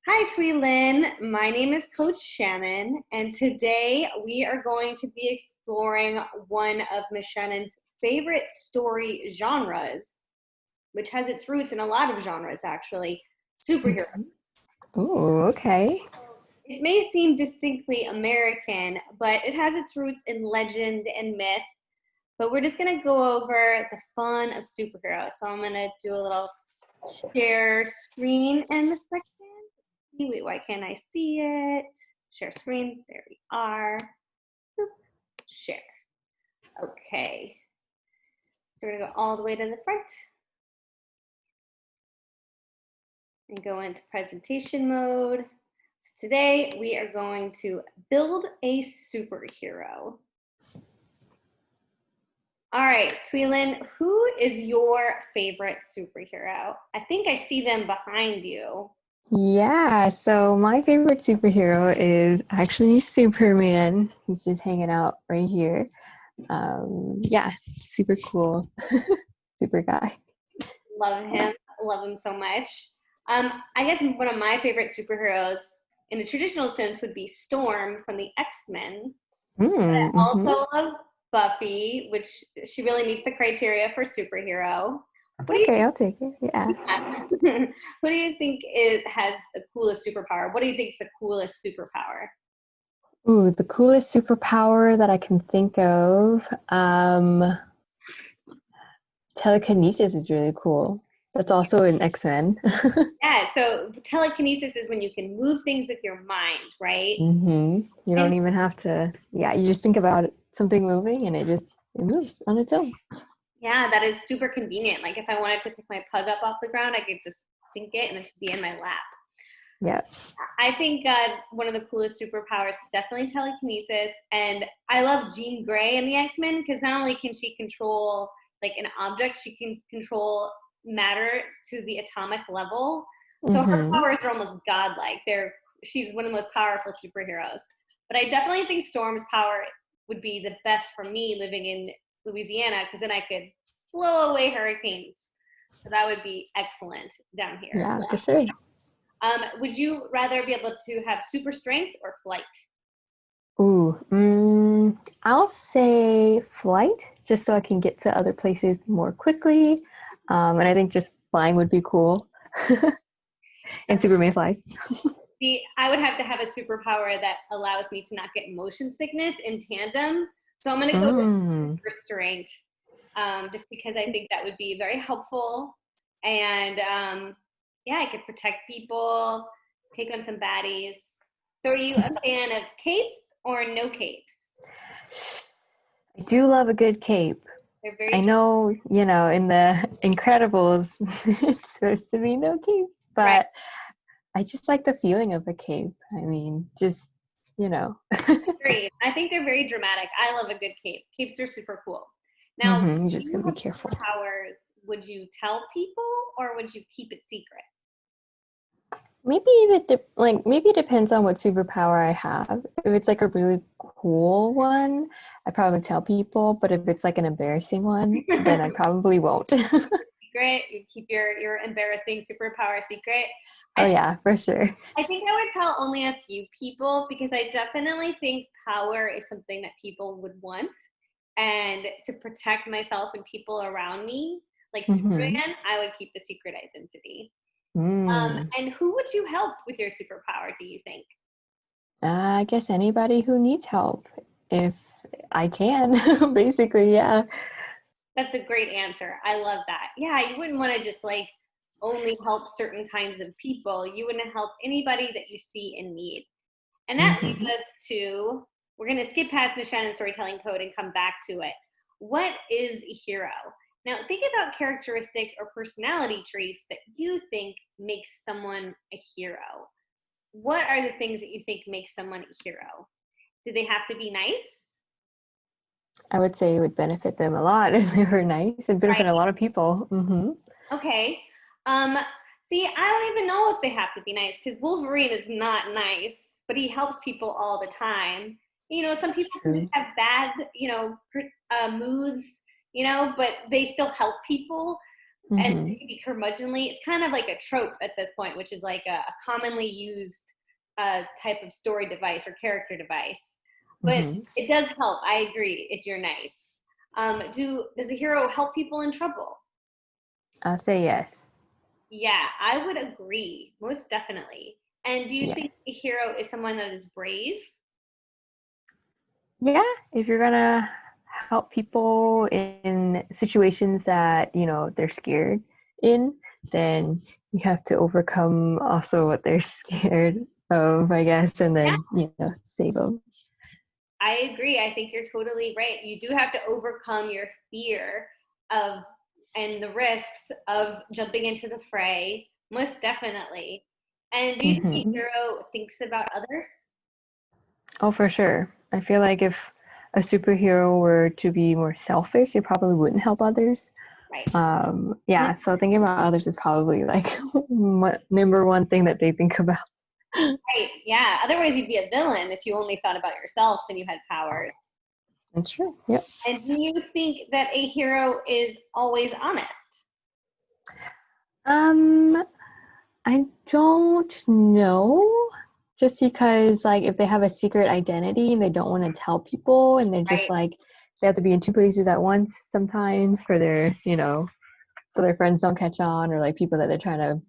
Hi, Tweelin. My name is Coach Shannon, and today we are going to be exploring one of Miss Shannon's favorite story genres, which has its roots in a lot of genres, actually, superheroes. Oh, okay. It may seem distinctly American, but it has its roots in legend and myth. But we're just going to go over the fun of superheroes. So I'm going to do a little share screen in a second. Wait, why can't I see it? Share screen. There we are. Boop. Share. Okay. So we're going to go all the way to the front and go into presentation mode. So today we are going to build a superhero. All right, Tweelin, who is your favorite superhero? I think I see them behind you. Yeah, so my favorite superhero is actually Superman. He's just hanging out right here. Yeah, super cool. Super guy. Love him. Love him so much. I guess one of my favorite superheroes in a traditional sense would be Storm from the X-Men. I Mm-hmm. also love Buffy, which she really meets the criteria for superhero. What do you Okay, I'll take it. Yeah. What do you think has the coolest superpower? What do you think is the coolest superpower? Ooh, the coolest superpower that I can think of. Telekinesis is really cool. That's also in X-Men. Yeah, so telekinesis is when you can move things with your mind, right? You And don't even have to, yeah, you just think about something moving and it moves on its own. yeah, that is super convenient. Like if I wanted to pick my pug up off the ground, I could just think it and it should be in my lap. Yeah. I think one of the coolest superpowers is definitely telekinesis. And I love Jean Grey in the X-Men because not only can she control like an object, she can control matter to the atomic level. So her Mm-hmm. powers are almost godlike. She's one of the most powerful superheroes. But I definitely think Storm's power would be the best for me living in Louisiana because then I could blow away hurricanes. So that would be excellent down here. Yeah, for sure. Would you rather be able to have super strength or flight? Ooh, I'll say flight, just so I can get to other places more quickly. And I think just flying would be cool. And Superman flies. See, I would have to have a superpower that allows me to not get motion sickness in tandem. So I'm going to go with Mm. super strength, just because I think that would be very helpful. And yeah, I could protect people, take on some baddies. So are you a fan of capes or no capes? I do love a good cape. They're I very know, in the Incredibles, it's supposed to be no capes, right. but I just like the feeling of a cape. I mean, just, you know. Great. I think they're very dramatic. I love a good cape. Capes are super cool. Now, You if just you gotta be have careful. superpowers, would you tell people or would you keep it secret? Maybe if maybe it depends on what superpower I have. If it's like a really cool one, I probably tell people, but if it's like an embarrassing one, then I probably won't. Secret. You keep your embarrassing superpower secret. Oh I yeah, for sure. I think I would tell only a few people because I definitely think power is something that people would want. And to protect myself and people around me, like hmm Superman, I would keep the secret identity. Mm. And who would you help with your superpower, do you think? I guess anybody who needs help, if I can, basically, yeah. That's a great answer. I love that. Yeah, you wouldn't want to just like only help certain kinds of people. You wouldn't help anybody that you see in need. And that leads hmm us to, we're going to skip past Miss Shannon's storytelling code and come back to it. What is a hero? Now, think about characteristics or personality traits that you think makes someone a hero. What are the things that you think make someone a hero? Do they have to be nice? I would say it would benefit them a lot if they were nice. It'd benefit a Right. lot of people. Okay. Um, See, I don't even know if they have to be nice because Wolverine is not nice, but he helps people all the time. You know, some That's people can just true. have bad, moods, but they still help people. And Mm-hmm. it can be curmudgeonly. It's kind of like a trope at this point, which is like a commonly used type of story device or character device. But Mm-hmm. it does help. I agree if you're nice. Does a hero help people in trouble? I'll say yes. Yeah, I would agree, most definitely. And do you Yeah. think a hero is someone that is brave? Yeah, if you're gonna help people in situations that, they're scared in, then you have to overcome also what they're scared of, I guess, and Yeah, then, save them. I agree. I think you're totally right. You do have to overcome your fear of and the risks of jumping into the fray, most definitely. And do you think a Hmm. hero thinks about others? Oh, for sure. I feel like if a superhero were to be more selfish, it probably wouldn't help others. Right. Yeah, so thinking about others is probably like number one thing that they think about. Right. Yeah. Otherwise, you'd be a villain if you only thought about yourself and you had powers. That's true. Yep. And do you think that a hero is always honest? Um, I don't know. Just because, like, if they have a secret identity and they don't want to tell people, and they're just Right. like, they have to be in two places at once sometimes for their, so their friends don't catch on, or like people that they're trying to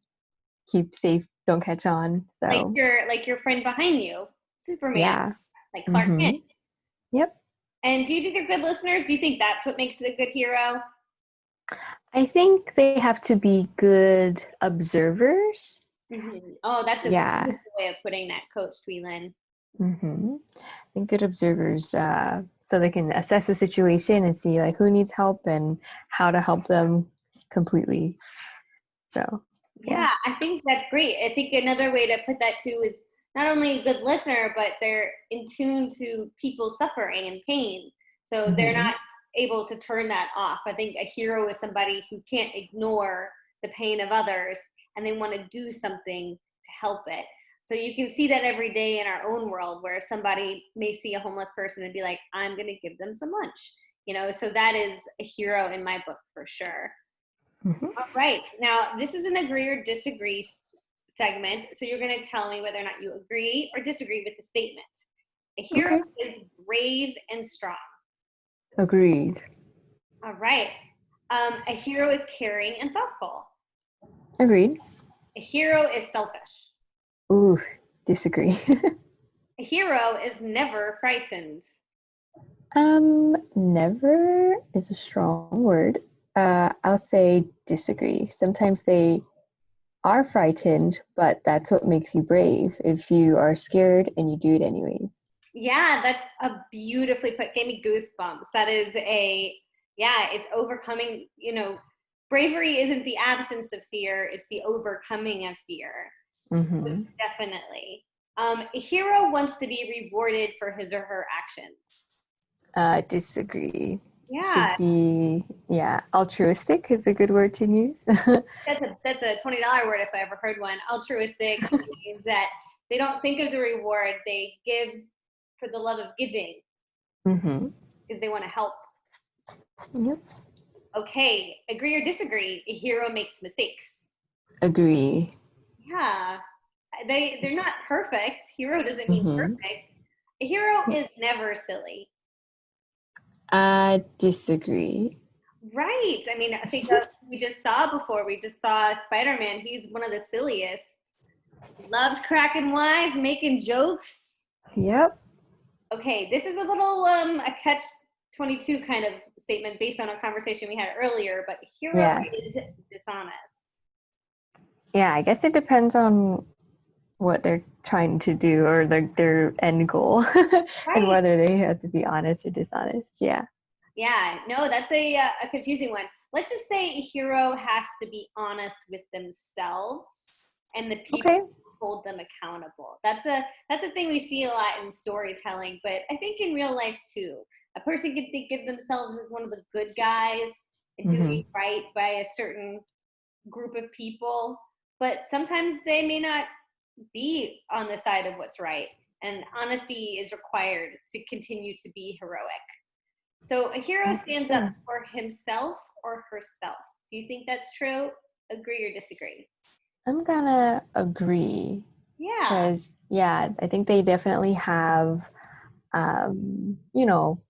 keep safe don't catch on. So, Like your friend behind you, Superman, yeah. like Clark Kent. Mm-hmm. Yep. And do you think they're good listeners? Do you think that's what makes it a good hero? I think they have to be good observers. Oh, that's a Yeah. beautiful way of putting that, Coach Tweeland. Mm-hmm. And good observers, so they can assess the situation and see like who needs help and how to help them completely. So, yeah. Yeah, I think that's great. I think another way to put that too is not only a good listener, but they're in tune to people's suffering and pain. So they're Mm-hmm. not able to turn that off. I think a hero is somebody who can't ignore the pain of others and they want to do something to help it. So you can see that every day in our own world where somebody may see a homeless person and be like, I'm going to give them some lunch. So that is a hero in my book for sure. Mm-hmm. All right. Now, this is an agree or disagree segment. So you're going to tell me whether or not you agree or disagree with the statement. A hero Okay. is brave and strong. Agreed. All right. A hero is caring and thoughtful. Agreed. A hero is selfish. Ooh, disagree. A hero is never frightened. Never is a strong word. I'll say disagree. Sometimes they are frightened, but that's what makes you brave if you are scared and you do it anyways. Yeah, that's a beautifully put. Gave me goosebumps. That is it's overcoming, bravery isn't the absence of fear, it's the overcoming of fear. Mm-hmm. Definitely. A hero wants to be rewarded for his or her actions. Disagree. Should Yeah, be, yeah, altruistic is a good word to use. that's a $20 word if I ever heard one. Altruistic means that they don't think of the reward; they give for the love of giving Mm-hmm. because they want to help. Yep. Okay, agree or disagree? A hero makes mistakes. Agree. Yeah, they're not perfect. Hero doesn't mean Mm-hmm. perfect. A hero is never silly. Disagree. Right. I mean, I think we just saw before. We just saw Spider-Man. He's one of the silliest. Loves cracking wise, making jokes. Yep. Okay, this is a little a catch 22 kind of statement based on a conversation we had earlier, but hero Yeah. is dishonest. Yeah, I guess it depends on what they're trying to do or their end goal and Right. whether they have to be honest or dishonest. Yeah. Yeah, no, that's a confusing one. Let's just say a hero has to be honest with themselves and the people Okay. who hold them accountable. That's a thing we see a lot in storytelling, but I think in real life too. A person can think of themselves as one of the good guys and Mm-hmm. doing right by a certain group of people, but sometimes they may not be on the side of what's right. And honesty is required to continue to be heroic. So a hero Oh, for stands up sure. for himself or herself. Do you think that's true? Agree or disagree? I'm gonna agree Yeah, because, yeah, I think they definitely have, you know,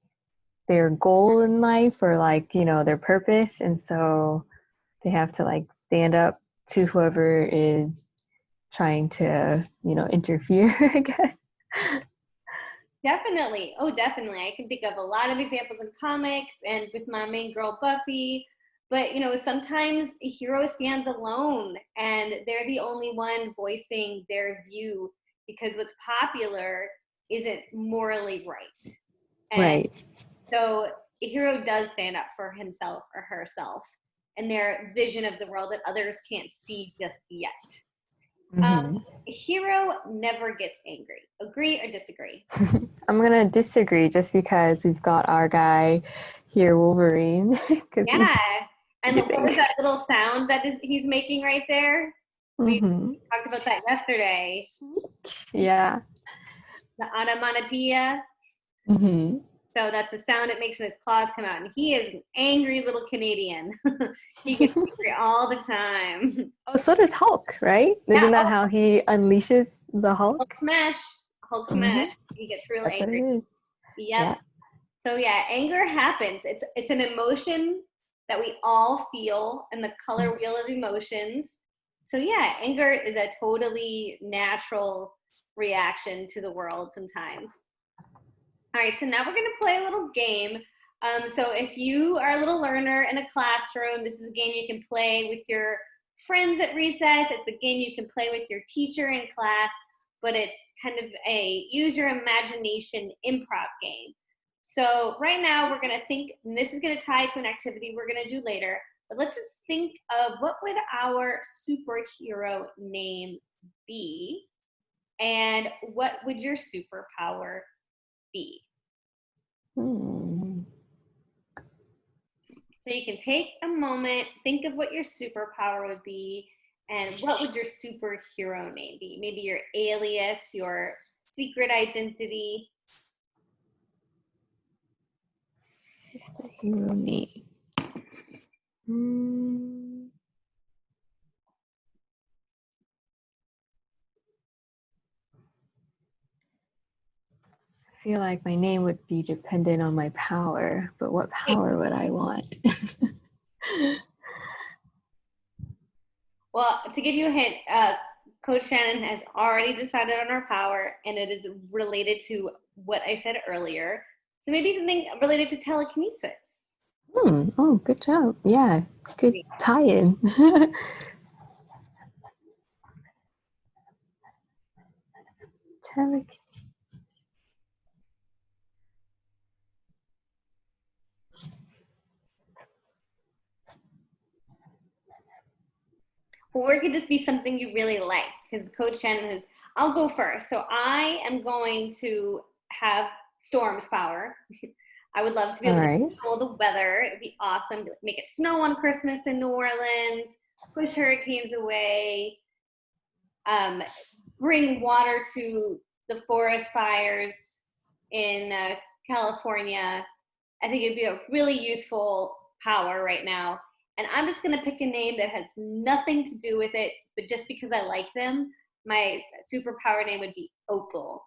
their goal in life or like, their purpose. And so they have to like stand up to whoever is trying to, interfere, I guess. definitely. Oh, definitely. I can think of a lot of examples in comics and with my main girl, Buffy. But, sometimes a hero stands alone and they're the only one voicing their view because what's popular isn't morally right. And Right. so a hero does stand up for himself or herself and their vision of the world that others can't see just yet. Hmm. A hero never gets angry. Agree or disagree? I'm gonna disagree just because we've got our guy here, Wolverine, because Yeah. he And gets what was angry. that little sound that he's making right there? We Hmm. talked about that yesterday. Yeah. The onomatopoeia. Hmm. So that's the sound it makes when his claws come out. And he is an angry little Canadian. He gets angry all the time. Oh, so does Hulk, right? Yeah. Isn't that Oh, how he unleashes the Hulk Hulk? smash. Hulk Hmm. smash. He gets real That's what it angry. is. Yep. Yeah. So yeah, anger happens. It's an emotion that we all feel in the color wheel of emotions. So yeah, anger is a totally natural reaction to the world sometimes. All right, so now we're gonna play a little game. So if you are a little learner in a classroom, this is a game you can play with your friends at recess. It's a game you can play with your teacher in class, but it's kind of a use your imagination improv game. So right now we're gonna think, and this is gonna tie to an activity we're gonna do later, but let's just think of what would our superhero name be, and what would your superpower be? Hmm. So you can take a moment, think of what your superpower would be, and what would your superhero name be? Maybe your alias, your secret identity. Hero name. Hmm. I feel like my name would be dependent on my power, but what power would I want? Well, to give you a hint, Coach Shannon has already decided on our power, and it is related to what I said earlier. So maybe something related to telekinesis. Hmm. Oh, good job. Yeah, good tie-in. Tele- Or it could just be something you really like, because Coach Shannon has, I'll go first. So I am going to have storms power. I would love to be All able to right. control the weather. It'd be awesome to make it snow on Christmas in New Orleans, push hurricanes away, um, bring water to the forest fires in California. I think it'd be a really useful power right now. And I'm just going to pick a name that has nothing to do with it, but just because I like them, my superpower name would be Opal.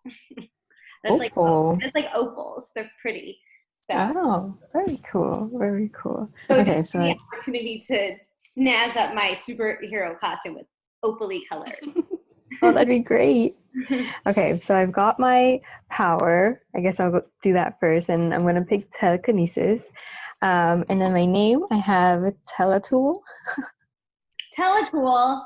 That's like Opal. that's like opals. They're pretty. So Oh, very cool. Very cool. so it just Okay, gives me so the opportunity to snazz up my superhero costume with opally colors. oh, that'd be great. Okay, so I've got my power. I guess I'll do that first, and I'm gonna pick telekinesis. And then my name, I have Teletool Teletool.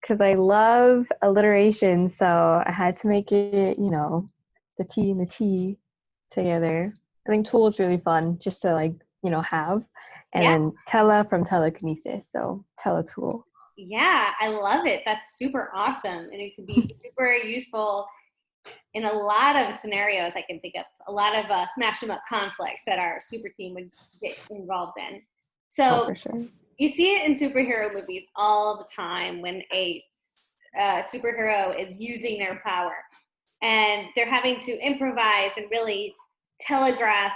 because I love alliteration, so I had to make it, the T and the T together. I think tool is really fun just to like, have. And Yeah. then tele from telekinesis, so teletool. Yeah, I love it. That's super awesome. And it could be super useful in a lot of scenarios I can think of, a lot of smash 'em up conflicts that our super team would get involved in. Oh, So for sure. you see it in superhero movies all the time when a superhero is using their power and they're having to improvise and really telegraph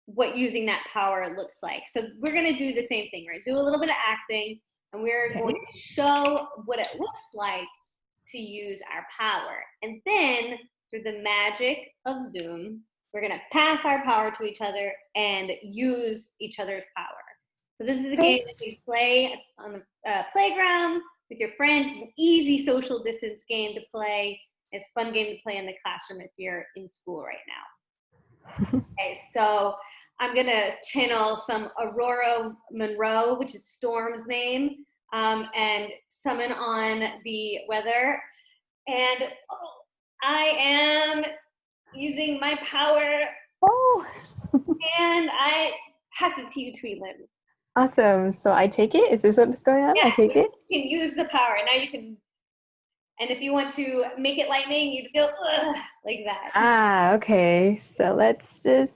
what using that power looks like. So we're going to do the same thing, right? Do a little bit of acting, and we're going to show what it looks like to use our power. And then through the magic of Zoom, we're going to pass our power to each other and use each other's power. So this is a game that you play on the playground with your friends. It's an easy social distance game to play. It's a fun game to play in the classroom if you're in school right now. Okay, so I'm going to channel some Aurora Monroe, which is Storm's name, and summon on the weather. And I am using my power. Oh. And I pass it to you, Tweedland. Awesome. So I take it? Is this what's going on? Yes, I take it? You can use the power. Now you can, and if you want to make it lightning, you just go like that. Ah, okay. So let's just.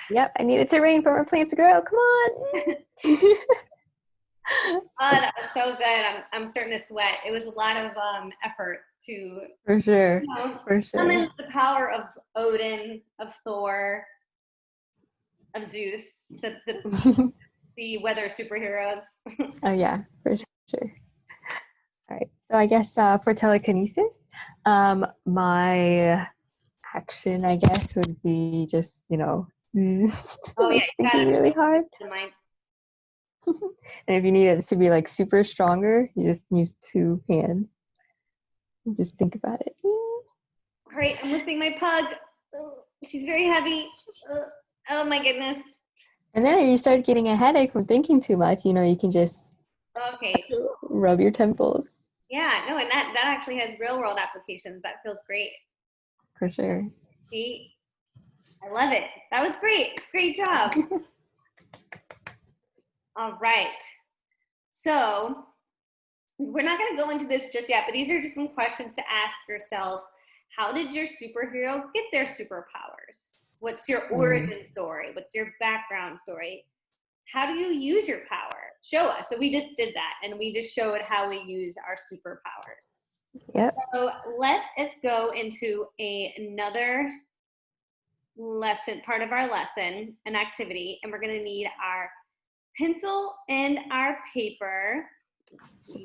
Yep, I need it to rain for our plants to grow. Come on. Oh, that was so good. I'm starting to sweat. It was a lot of effort to. For sure. For sure. Summons the power of Odin, of Thor, of Zeus, the weather superheroes. Oh yeah, for sure. All right. So I guess for telekinesis, my action, I guess, would be just, Oh yeah, you thinking really hard. And if you need it to be like super stronger, you just use two hands. Just think about it. All right, I'm lifting my pug. She's very heavy. Oh my goodness. And then if you start getting a headache from thinking too much, you can just rub your temples. Yeah, no, and that actually has real world applications. That feels great. For sure. See, I love it. That was great. Great job. All right. So we're not going to go into this just yet, but these are just some questions to ask yourself. How did your superhero get their superpowers? What's your origin story? What's your background story? How do you use your power? Show us. So we just did that, and we just showed how we use our superpowers. Yep. So let us go into another lesson, part of our lesson, an activity, and we're going to need our pencil and our paper.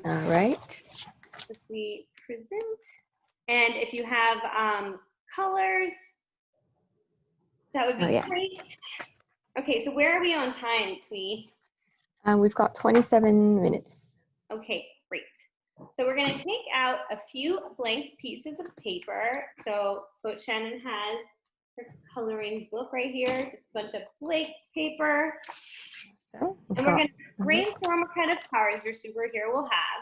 All right. Let's see, present. And if you have colors, that would be great. Okay, so where are we on time, Twee? We've got 27 minutes. Okay, great. So we're going to take out a few blank pieces of paper. So Coach Shannon has her coloring book right here, just a bunch of blank paper. And we're going to brainstorm what kind of powers your superhero will have.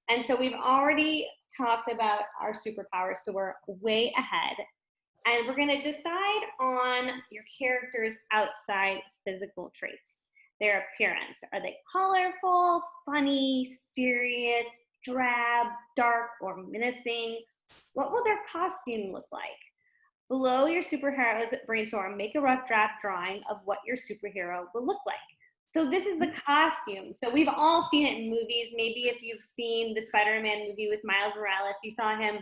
And so we've already talked about our superpowers, so we're way ahead. And we're going to decide on your character's outside physical traits, their appearance. Are they colorful, funny, serious, drab, dark, or menacing? What will their costume look like? Below your superhero's brainstorm, make a rough draft drawing of what your superhero will look like. So this is the costume. So we've all seen it in movies. Maybe if you've seen the Spider-Man movie with Miles Morales, you saw him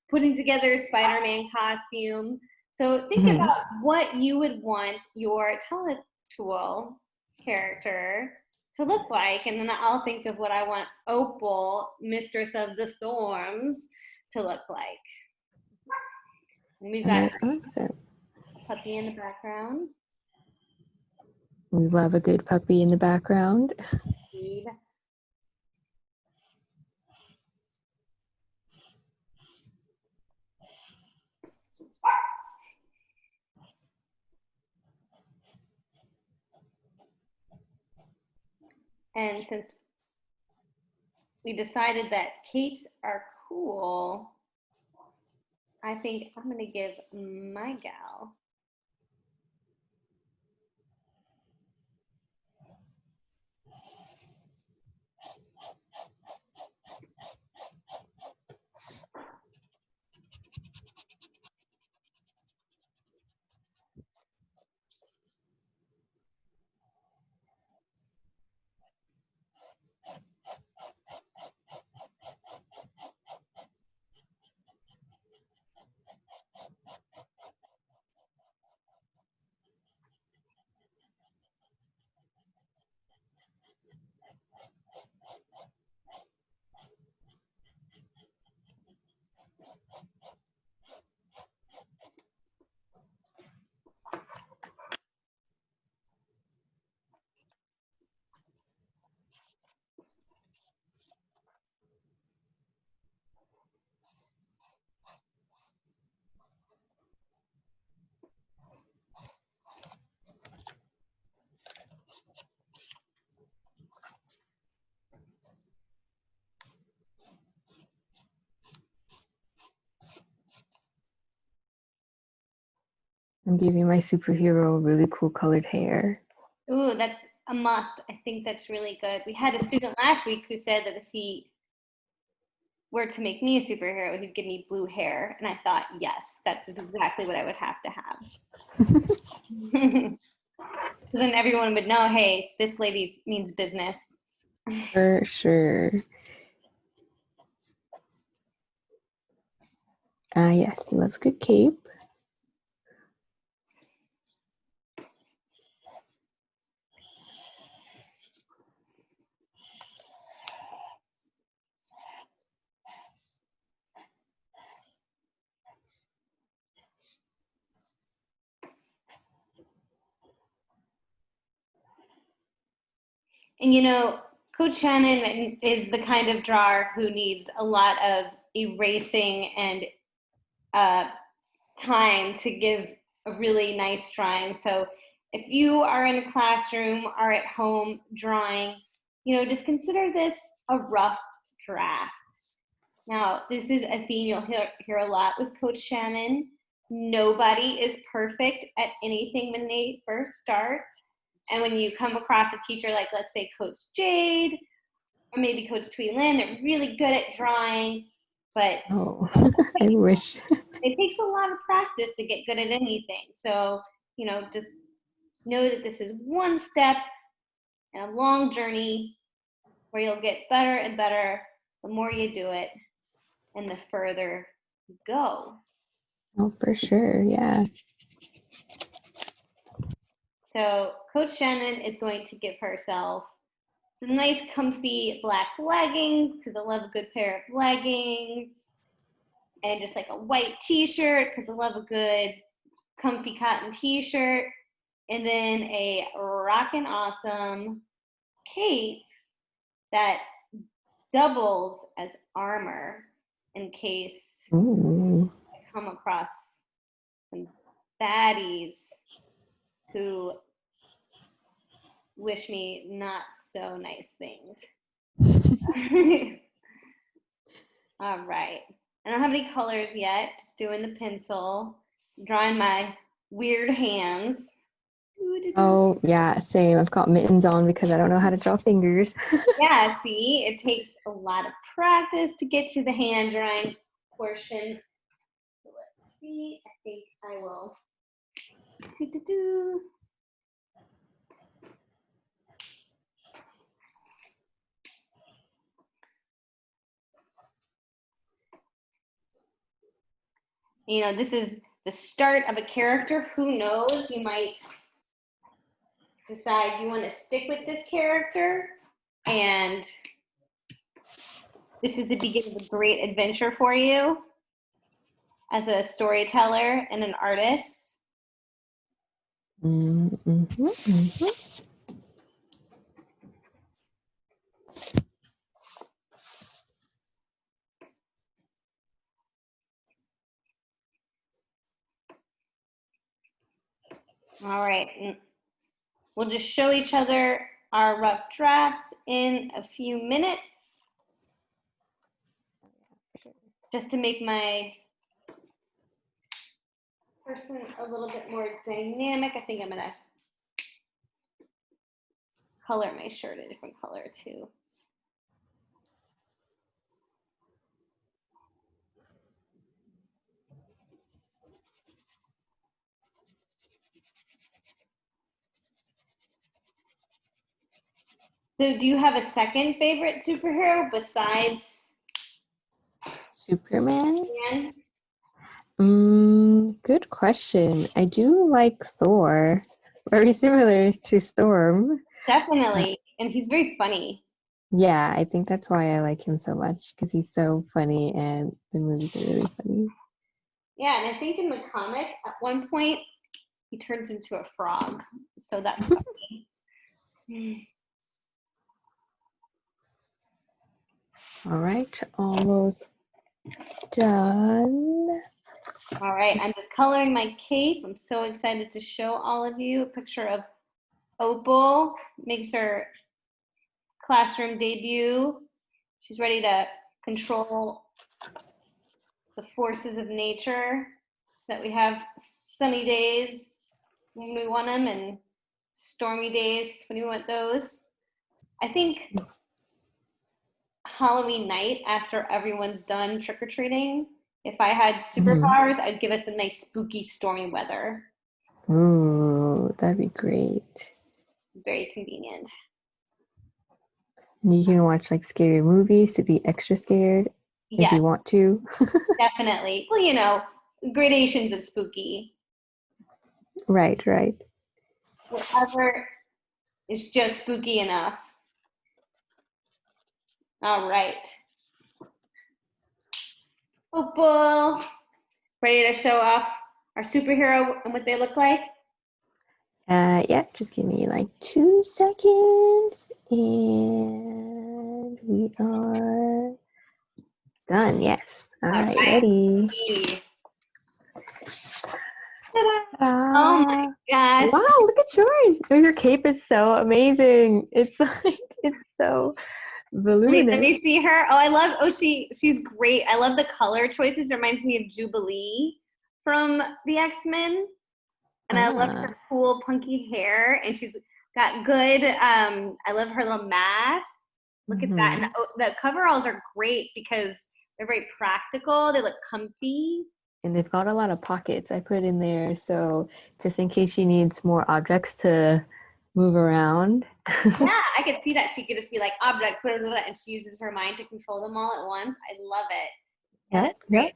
putting together a Spider-Man costume. So think about what you would want your Teletool character to look like, and then I'll think of what I want Opal, Mistress of the Storms, to look like. And we've got a puppy in the background. We love a good puppy in the background. Indeed. And since we decided that capes are cool, I think I'm going to give my gal I'm giving my superhero really cool colored hair. Ooh, that's a must. I think that's really good. We had a student last week who said that if he were to make me a superhero, he'd give me blue hair. And I thought, yes, that's exactly what I would have to have. Then everyone would know, hey, this lady means business. For sure. Yes, love a good cape. And you know, Coach Shannon is the kind of drawer who needs a lot of erasing and time to give a really nice drawing. So if you are in a classroom or at home drawing, you know, just consider this a rough draft. Now, this is a theme you'll hear a lot with Coach Shannon. Nobody is perfect at anything when they first start. And when you come across a teacher like, let's say, Coach Jade, or maybe Coach Twee Lin, they're really good at drawing, but Oh, I wish. it takes a lot of practice to get good at anything. So, you know, just know that this is one step in a long journey where you'll get better and better the more you do it and the further you go. Oh, for sure. Yeah. So Coach Shannon is going to give herself some nice comfy black leggings, because I love a good pair of leggings, and just like a white t-shirt, because I love a good comfy cotton t-shirt, and then a rockin' awesome cape that doubles as armor in case Ooh. I come across some baddies who wish me not so nice things. All right. I don't have any colors yet, just doing the pencil, drawing my weird hands. Oh, yeah, same. I've got mittens on because I don't know how to draw fingers. Yeah, see, it takes a lot of practice to get to the hand drawing portion. So let's see, I think I will. Do. You know, this is the start of a character. Who knows? You might decide you want to stick with this character, and this is the beginning of a great adventure for you as a storyteller and an artist. Mm-hmm, mm-hmm. All right. We'll just show each other our rough drafts in a few minutes, just to make my person a little bit more dynamic. I think I'm gonna color my shirt a different color too. So do you have a second favorite superhero besides Superman? Man? Good question. I do like Thor. Very similar to Storm. Definitely. And he's very funny. Yeah, I think that's why I like him so much because he's so funny and the movies are really funny. Yeah, and I think in the comic, at one point, he turns into a frog. So that's funny. All right, almost done. All right, I'm just coloring my cape. I'm so excited to show all of you a picture of Opal. Makes her classroom debut. She's ready to control the forces of nature. that we have sunny days when we want them and stormy days when we want those. I think Halloween night, after everyone's done trick-or-treating, if I had superpowers, I'd give us a nice spooky stormy weather. Ooh, that'd be great. Very convenient. And you can watch like scary movies to be extra scared if Yes, you want to. definitely. Well, you know, gradations of spooky. Right, right. Whatever is just spooky enough. All right. Football. Ready to show off our superhero and what they look like? Yeah, just give me like 2 seconds and we are done. Yes. All right, ready. Oh my gosh. Wow, look at yours. Oh, your cape is so amazing. It's like, it's so voluminous. Let me see her. Oh, I love, she's great. I love the color choices. It reminds me of Jubilee from the X-Men. And I love her cool punky hair. And she's got good, I love her little mask. Look at that. And the coveralls are great because they're very practical. They look comfy. And they've got a lot of pockets I put in there. So just in case she needs more objects to move around. Yeah, I could see that. She could just be like, object, blah, blah, blah, and she uses her mind to control them all at once. I love it. Yeah, that's great.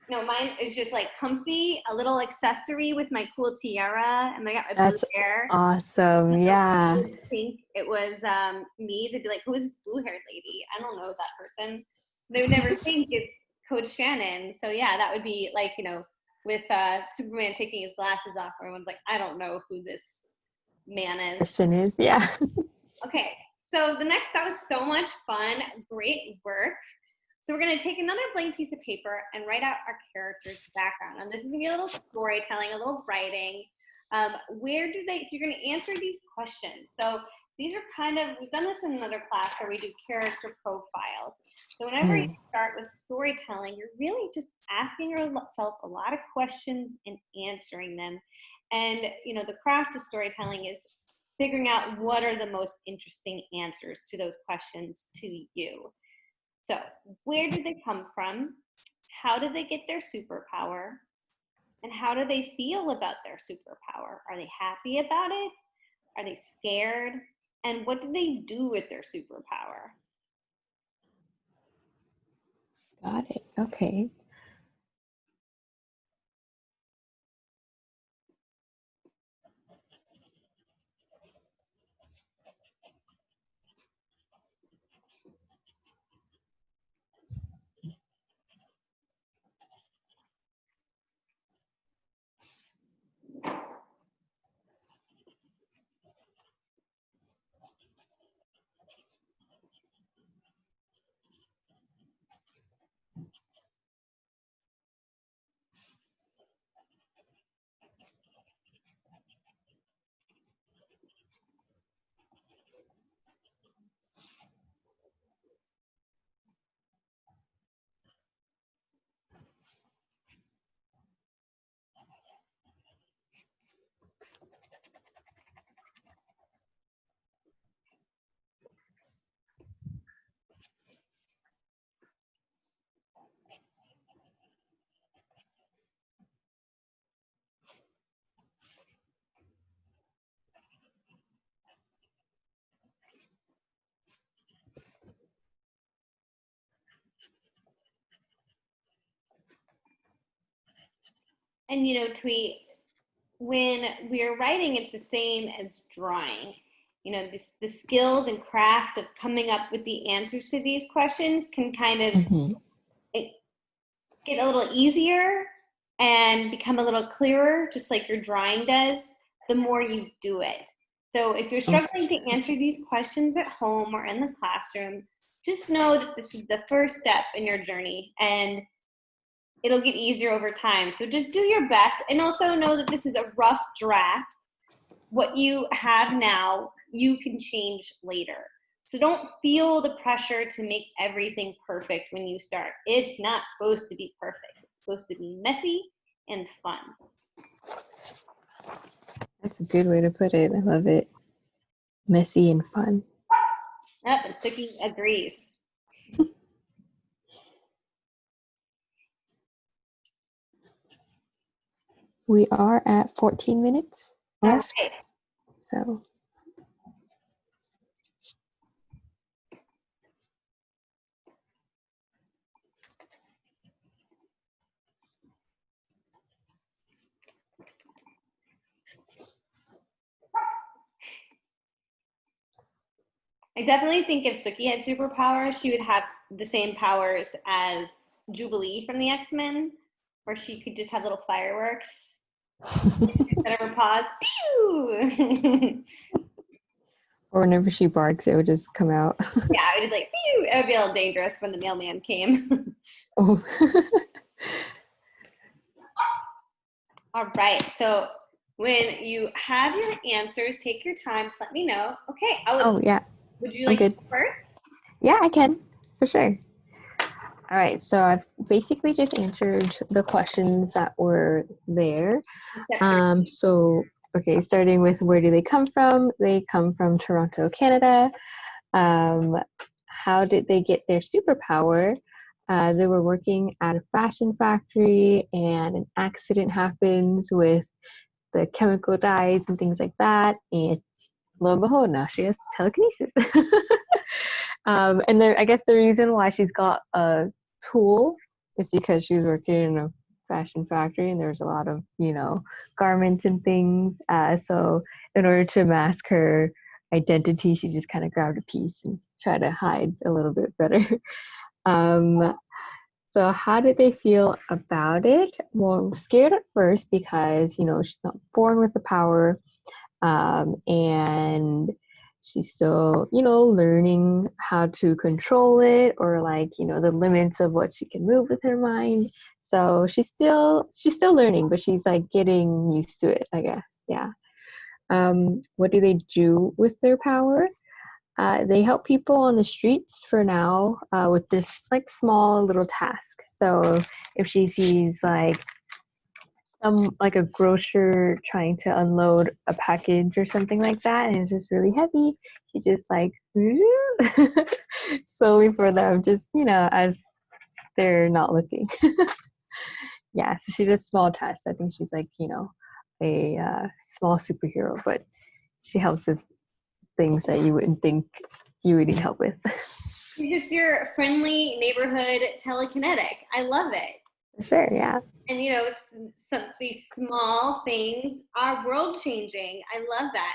No, mine is just like comfy, a little accessory with my cool tiara, and I got my blue hair. Awesome, yeah. I think it was me. They'd be like, who is this blue-haired lady? I don't know that person. They would never think it's Coach Shannon. So yeah, that would be like, you know, with Superman taking his glasses off, everyone's like, I don't know who this man is. Person is, yeah. Okay, so that was so much fun. Great work. So we're going to take another blank piece of paper and write out our character's background. And this is going to be a little storytelling, a little writing. So you're going to answer these questions. So these are we've done this in another class where we do character profiles. So whenever you start with storytelling, you're really just asking yourself a lot of questions and answering them. And, you know, the craft of storytelling is figuring out what are the most interesting answers to those questions to you. So where did they come from? How did they get their superpower? And how do they feel about their superpower? Are they happy about it? Are they scared? And what do they do with their superpower? Got it. Okay. And, you know, Tweet, when we're writing, it's the same as drawing. You know, the skills and craft of coming up with the answers to these questions can kind of get a little easier and become a little clearer, just like your drawing does, the more you do it. So if you're struggling to answer these questions at home or in the classroom, just know that this is the first step in your journey and it'll get easier over time. So just do your best, and also know that this is a rough draft. What you have now, you can change later. So don't feel the pressure to make everything perfect when you start. It's not supposed to be perfect. It's supposed to be messy and fun. That's a good way to put it. I love it. Messy and fun. Yep, and Suki agrees. We are at 14 minutes left. All right. So I definitely think if Suki had superpowers, she would have the same powers as Jubilee from the X-Men, where she could just have little fireworks instead of her paws. Pew! or whenever she barks, it would just come out. Yeah, it would like pew. It would be a little dangerous when the mailman came. Oh. All right. So when you have your answers, take your time. Just let me know. Okay. Oh, yeah. Would you I'm like to good. go first? Yeah, I can, for sure. All right, so I've basically just answered the questions that were there. Okay, starting with where do they come from? They come from Toronto, Canada. How did they get their superpower? They were working at a fashion factory and an accident happens with the chemical dyes and things like that. And lo and behold, now she has telekinesis. And I guess the reason why she's got a tool is because she was working in a fashion factory and there's a lot of, garments and things. So in order to mask her identity, she just kind of grabbed a piece and tried to hide a little bit better. So how did they feel about it? Well, scared at first because, she's not born with the power, and she's still, learning how to control it or the limits of what she can move with her mind. So she's still learning, but she's like getting used to it, I guess. Yeah. What do they do with their power? They help people on the streets for now with this like small little task. So if she sees like a grocer trying to unload a package or something like that, and it's just really heavy, she just like slowly for them, just as they're not looking. Yeah, so she does small tasks. I think she's like a small superhero, but she helps with things that you wouldn't think you would need help with. She's just your friendly neighborhood telekinetic. I love it. Sure, yeah. And these small things are world changing. I love that.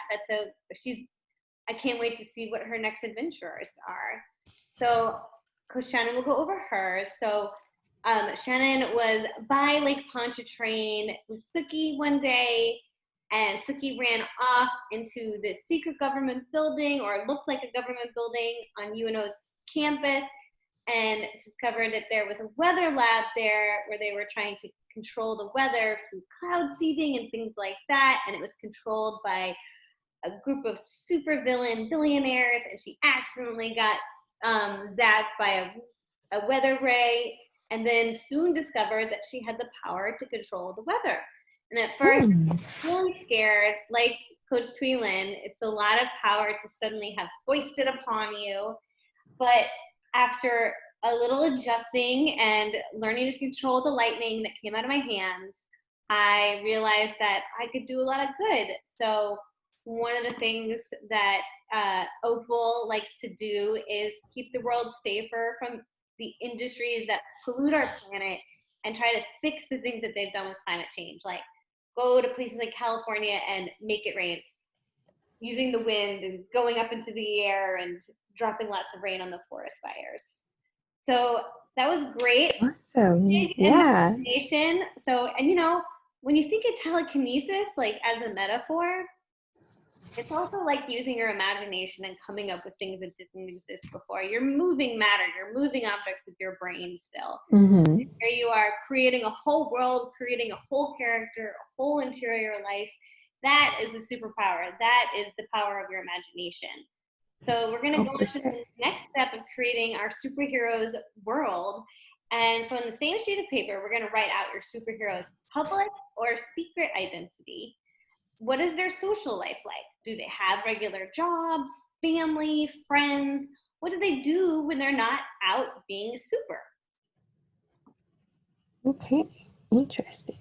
I can't wait to see what her next adventures are. So Coach Shannon will go over hers. So Shannon was by Lake Pontchartrain with Suki one day, and Suki ran off into the secret government building, or looked like a government building on UNO's campus, and discovered that there was a weather lab there where they were trying to control the weather through cloud seeding and things like that, and it was controlled by a group of super villain billionaires, and she accidentally got zapped by a weather ray, and then soon discovered that she had the power to control the weather. And at first, really scared, like Coach Tweeland, it's a lot of power to suddenly have foisted upon you. But after a little adjusting and learning to control the lightning that came out of my hands, I realized that I could do a lot of good. So one of the things that Opal likes to do is keep the world safer from the industries that pollute our planet, and try to fix the things that they've done with climate change, like go to places like California and make it rain using the wind and going up into the air and dropping lots of rain on the forest fires. So that was great. Awesome. Big Yeah. imagination. So, and when you think of telekinesis, like as a metaphor, it's also like using your imagination and coming up with things that didn't exist before. You're moving matter, you're moving objects with your brain still. Mm-hmm. Here you are creating a whole world, creating a whole character, a whole interior life. That is the superpower. That is the power of your imagination. So we're going to go into the next step of creating our superheroes world. And so on the same sheet of paper, we're going to write out your superhero's public or secret identity. What is their social life like? Do they have regular jobs, family, friends? What do they do when they're not out being super? Okay, interesting.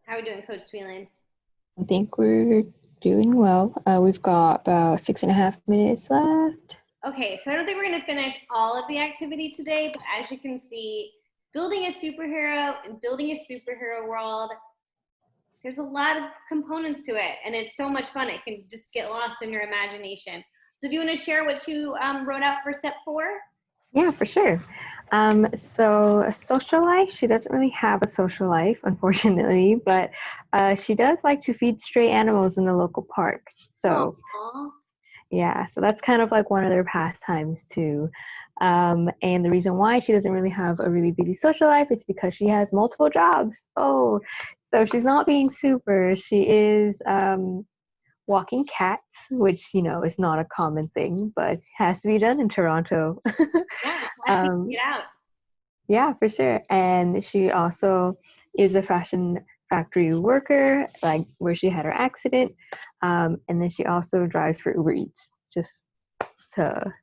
How are we doing, Coach Tweeland? I think we're doing well. We've got about 6.5 minutes left. Okay, so I don't think we're going to finish all of the activity today, but as you can see, building a superhero and building a superhero world, there's a lot of components to it, and it's so much fun. It can just get lost in your imagination. So do you want to share what you wrote out for step 4? Yeah, for sure. So a social life, she doesn't really have a social life, unfortunately, but she does like to feed stray animals in the local park. So Aww. yeah, so that's kind of like one of their pastimes too. And the reason why she doesn't really have a really busy social life is because she has multiple jobs. Oh, so she's not being super. She is walking cats, which, is not a common thing, but has to be done in Toronto. Yeah, um, get out. yeah, for sure. And she also is a fashion factory worker, like where she had her accident. And then she also drives for Uber Eats, just to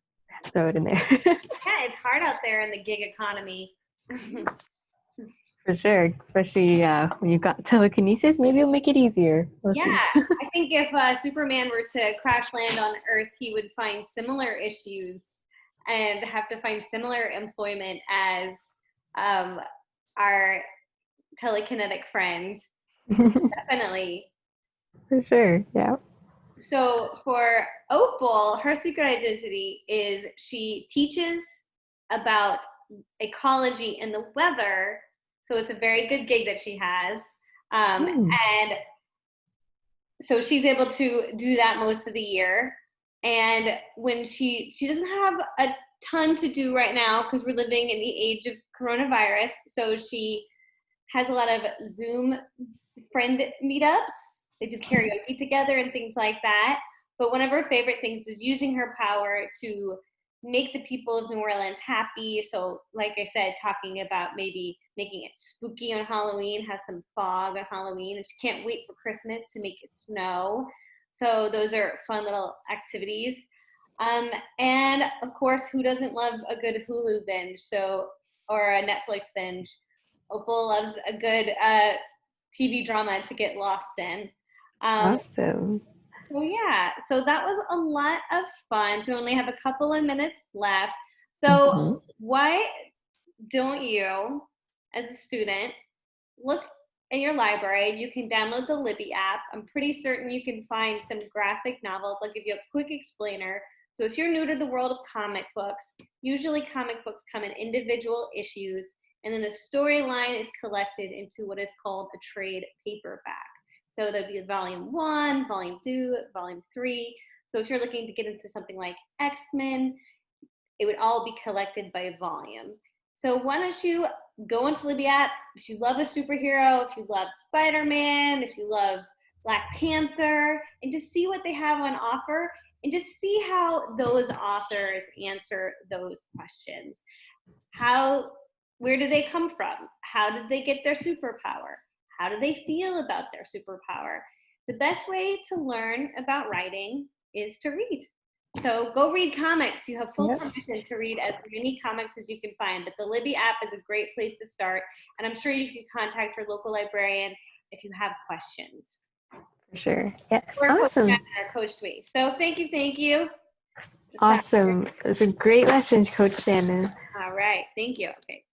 throw it in there. Yeah, it's hard out there in the gig economy. For sure, especially when you've got telekinesis, maybe it'll make it easier. We'll Yeah, see. I think if Superman were to crash land on Earth, he would find similar issues and have to find similar employment as our telekinetic friend. Definitely. For sure, yeah. So for Opal, her secret identity is she teaches about ecology and the weather. So it's a very good gig that she has. And so she's able to do that most of the year. And when she doesn't have a ton to do right now because we're living in the age of coronavirus, so she has a lot of Zoom friend meetups They do karaoke together and things like that. But one of her favorite things is using her power to make the people of New Orleans happy. So, like I said, talking about maybe making it spooky on Halloween, have some fog on Halloween. And she can't wait for Christmas to make it snow. So, those are fun little activities. And of course, who doesn't love a good Hulu binge? So, or a Netflix binge. Opal loves a good TV drama to get lost in. Um, Awesome. so yeah, so that was a lot of fun. So we only have a couple of minutes left. So Hmm. why don't you, as a student, look in your library? You can download the Libby app. I'm pretty certain you can find some graphic novels. I'll give you a quick explainer. So if you're new to the world of comic books, usually comic books come in individual issues, and then the storyline is collected into what is called a trade paperback. So there'll be volume 1, volume 2, volume 3. So if you're looking to get into something like X-Men, it would all be collected by volume. So why don't you go into Libby app? If you love a superhero, if you love Spider-Man, if you love Black Panther, and just see what they have on offer, and just see how those authors answer those questions. Where do they come from? How did they get their superpower? How do they feel about their superpower? The best way to learn about writing is to read. So go read comics. You have full Yep. permission to read as many comics as you can find. But the Libby app is a great place to start. And I'm sure you can contact your local librarian if you have questions. For sure. Yes. Or Coach Shannon Awesome. or Coach Dwee. So thank you, thank you. Awesome. It was a great lesson, Coach Shannon. All right, thank you. Okay.